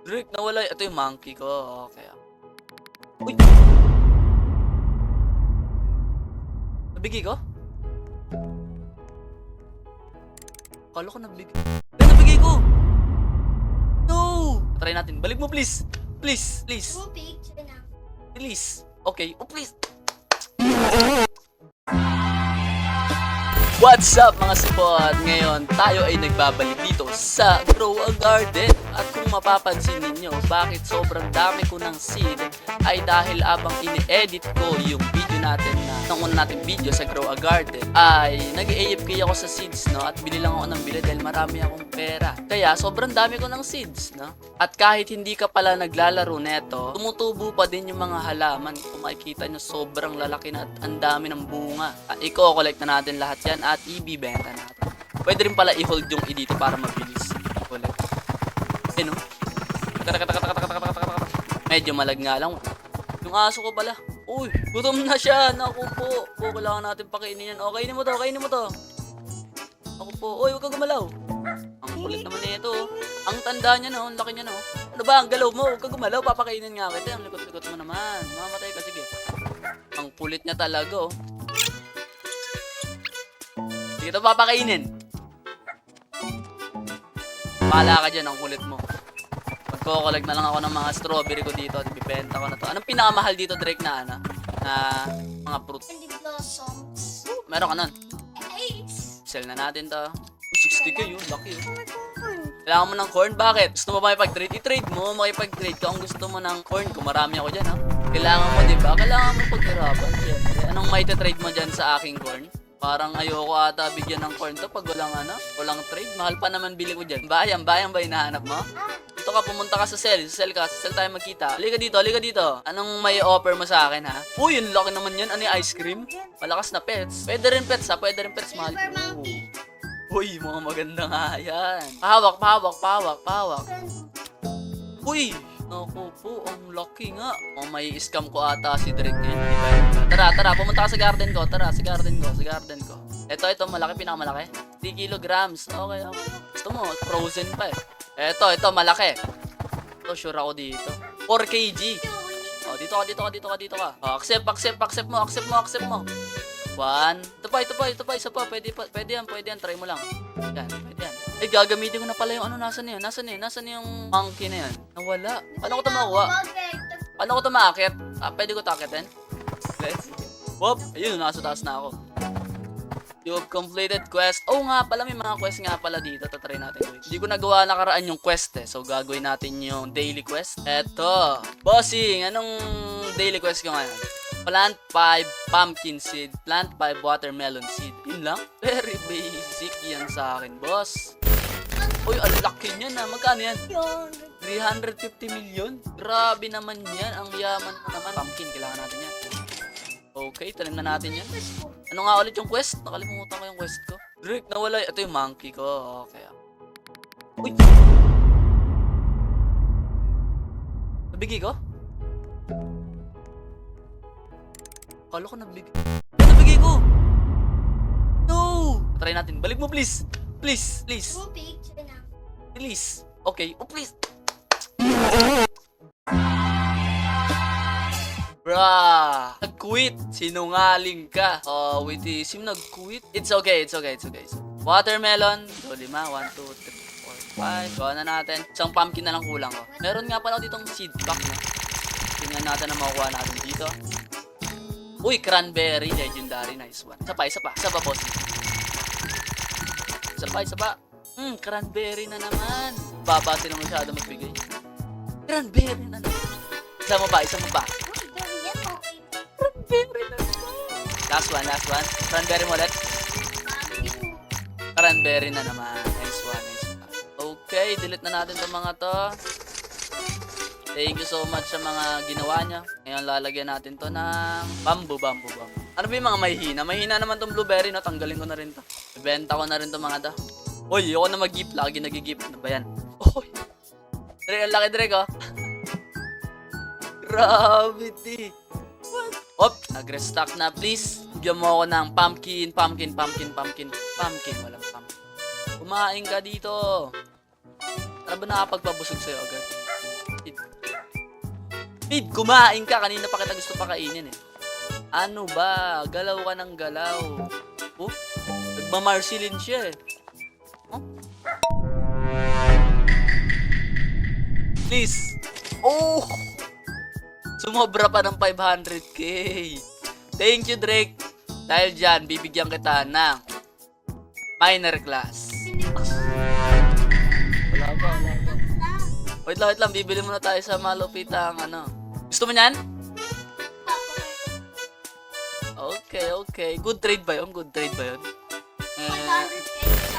Drake, nawala. Ito yung monkey ko. Okay. Uy! Nabigay ko? Akala ko nabigay. Eh, nabigay ko! No! Try natin. Balik mo, please. Please, please. Picture na. Please. Okay. Oh, please. What's up mga sipot? Ngayon, tayo ay nagbabalik dito sa Grow a Garden. At kung mapapansin ninyo, bakit sobrang dami ko ng seed ay dahil abang ini-edit ko yung video natin nung una natin video sa Grow a Garden ay nag-AFK ako sa seeds, no? At bili lang ako ng bili dahil marami akong pera. Kaya sobrang dami ko ng seeds, no? At kahit hindi ka pala naglalaro neto, tumutubo pa din yung mga halaman. Kung makikita nyo, sobrang lalaki na at ang dami ng bunga. At i-collect na natin lahat yan at ibibenta natin. Pwede rin pala i-hold yung dito para mabilis. Collect. Eh no? Medyo malag nga lang. Yung aso ko pala. Uy, gutom na siya. Naku po. Kailangan natin pakainin yan. Okay, kainin mo to, kainin mo to. Ako po. Uy, huwag kang gumalaw. Ang kulit naman nito. Ang tanda niya, no? Ang laki niya, no? Ano ba? Ang galaw mo. Huwag kang gumalaw. Papakainin nga kita. Ang likot-likot mo naman. Mamatay ka. Sige. Ang kulit niya talaga, oh. Sige, ito papakainin. Bahala ka dyan. Ang kulit mo. Magko-collect na lang ako ng mga strawberry ko dito. At bibenta ko na to. Anong pinakamahal dito, Drake, na ano? Na mga fruit? Candy blossoms. Meron ka nun. Eight. Sell na natin to. 60k yun, laki yun. Kailangan mo ng corn? Bakit? Gusto mo ba makipag-trade? I-trade mo, makipag-trade ka kung gusto mo ng corn. Kung marami ako dyan, ha? Kailangan mo, diba? Kailangan mo paghirapan dyan. Anong may trade mo dyan sa aking corn? Parang ayoko ata bigyan ng corn to pag walang ano, walang trade. Mahal pa naman bili ko dyan. Bayang ba hinahanap mo? Dito ka, pumunta ka sa sell. Sa sell tayo magkita. Halika dito. Anong may offer mo sa akin, ha? Uy, yung laki naman yan. Ano yung ice cream? Malakas na pets. Pwede rin pets, ha? Pwede rin pets. Mahal. Silver monkey. Uy, mga maganda nga yan. Pahawak. Uy, naku po, ang laki nga. Oh, may scam ko ata si Drake ngayon. Diba? Tara, pumunta ka sa garden ko. Sa garden ko. Ito, malaki, pinakamalaki. 3 kilograms. Okay. Gusto mo, frozen pa eh. Ito, malaki. Ito, sure ako dito. 4 kg. Oh, dito ka. Oh, accept mo. 1. Ito pa, isa pa. Pwede yan. Try mo lang. Yan, pwede yan. Eh, gagamitin ko na pala yung ano, nasan yung monkey na yan? Nawala. Paano ko ito makuha? Paano ko ito maakit? Pwede ko takitin? Let's see. Whoop! Ayun, nasa taas na ako. You've completed quest. Oh nga pala, may mga quest nga pala dito. Tatry natin. Hindi ko nagawa nakaraan yung quest eh. So, gagawin natin yung daily quest. Eto. Bossing, anong daily quest ko ngayon? Plant 5 pumpkin seed. Plant 5 watermelon seed. Yun lang. Very basic yan sa akin, boss. Uy, ang laki niyan na. Magkano yan? 350 million? Grabe naman yan. Ang yaman mo naman. Pumpkin, kailangan natin yan. Okay, tanim na natin yan. Ano nga ulit yung quest? Nakalimutan ko yung quest ko. Drake, nawala. Ito yung monkey ko. Okay. Uy! Nabigay ko? Akala ko nabigay. Nabigay ko! No! Try natin. Balik mo, please. Please. Picture na. Please. Okay. Oh, please. Bruh. Nag-quit. Sinungaling ka. Oh, wait. Sim nag-quit. It's okay. Watermelon. So, 5. 1, 2, 3, 4, 5. Gawa na natin. Isang pumpkin na lang kulang ko. Meron nga pala ditong seed pack na. Tingnan natin na makukuha natin dito. Uy, cranberry. Legendary. Nice one. Isa pa, boss. Isa pa. Cranberry na naman. Baba sila masyado magbigay. Cranberry na naman. Isa mo ba? Cranberry na naman. Last one. Cranberry mo ulit. Cranberry na naman. Nice one. Okay, delete na natin itong mga to. Thank you so much sa mga ginawa niya. Ngayon lalagyan natin to ng bamboo. Ano ba yung mga mahihina? Mahina naman tong blueberry, no? Tanggalin ko na rin to. Ibenta ko na rin to mga to. Uy, ako na mag-gift. Lagi nag-gift. Ano ba yan? Uy! Drake, ang laki Drake, oh. Gravity. What? Op! Nag-restock na, please. Bigyan mo ako ng pumpkin. Walang pumpkin. Kumain ka dito. Ano ba nakapagpabusog sa'yo agad? Mid, kumain ka. Kanina pa kita gusto pakainin eh. Ano ba? Galaw ka ng galaw. Oh, nagmamarsilin siya eh. Oh? Please. Oh! Sumobra pa ng 500k. Thank you, Drake. Dahil dyan, bibigyan kita ng minor class. Wala pa. Wait lang. Bibili muna tayo sa malupitang ano. Gusto mo niyan? Okay. Good trade ba yun?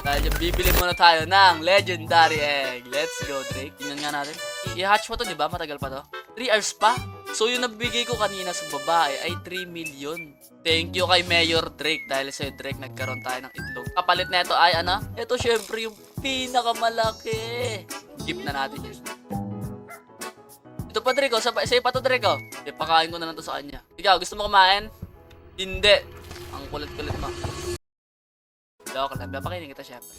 Dahil dyan, bibili muna tayo ng legendary egg. Let's go, Drake. Tingnan nga natin. I-hatch mo to, di ba? Matagal pa to. 3 hours pa? So, yung nabigay ko kanina sa babae ay 3 million. Thank you kay Mayor Drake. Dahil sa'yo, Drake, nagkaroon tayo ng itlog. Kapalit na ito ay, ano? Ito, syempre, yung pinakamalaki. Gift na natin yun. Ito pa, Drake, oh. Sa'yo pa to, Drake, oh. Ipakain ko na lang to sa kanya. Ikaw, gusto mo kumain? Hindi. Ang kulit-kulit mo. Joke lang. Papakainin kita, syempre.